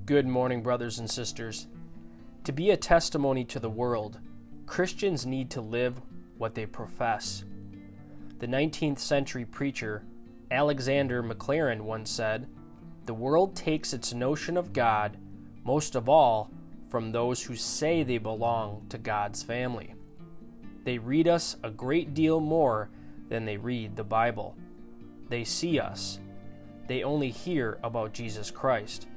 Good morning, brothers and sisters. To be a testimony to the world, Christians need to live what they profess. The 19th century preacher Alexander MacLaren once said, "The world takes its notion of God, most of all, from those who say they belong to God's family. They read us a great deal more than they read the Bible. They see us. They only hear about Jesus Christ."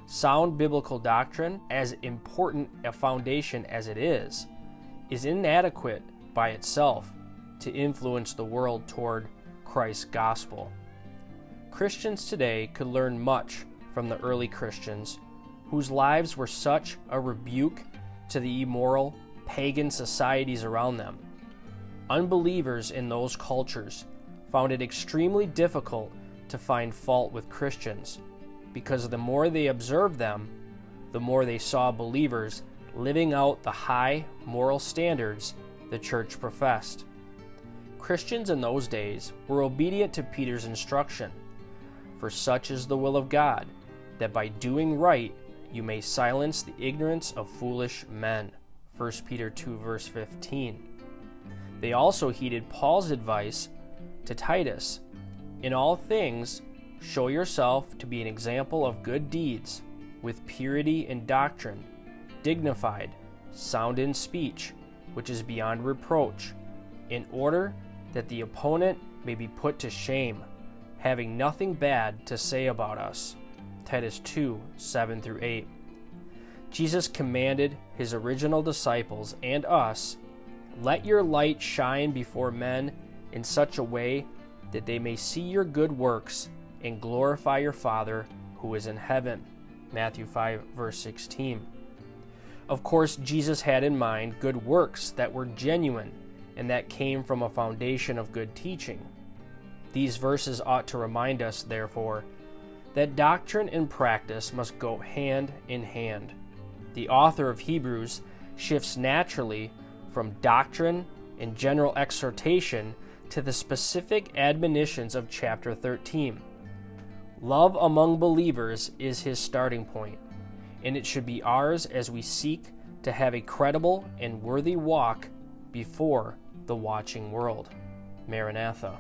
Sound biblical doctrine, as important a foundation as it is inadequate by itself to influence the world toward Christ's gospel. Christians today could learn much from the early Christians, whose lives were such a rebuke to the immoral, pagan societies around them. Unbelievers in those cultures found it extremely difficult to find fault with Christians, because the more they observed them, the more they saw believers living out the high moral standards the church professed. Christians in those days were obedient to Peter's instruction, "For such is the will of God, that by doing right you may silence the ignorance of foolish men." 1 Peter 2 verse 15. They also heeded Paul's advice to Titus, "In all things show yourself to be an example of good deeds, with purity in doctrine, dignified, sound in speech, which is beyond reproach, in order that the opponent may be put to shame, having nothing bad to say about us." Titus 2, 7-8. Jesus commanded his original disciples and us, "Let your light shine before men in such a way that they may see your good works and glorify your Father who is in heaven." Matthew 5, verse 16. Of course, Jesus had in mind good works that were genuine and that came from a foundation of good teaching. These verses ought to remind us, therefore, that doctrine and practice must go hand in hand. The author of Hebrews shifts naturally from doctrine and general exhortation to the specific admonitions of chapter 13. Love among believers is his starting point, and it should be ours as we seek to have a credible and worthy walk before the watching world. Maranatha.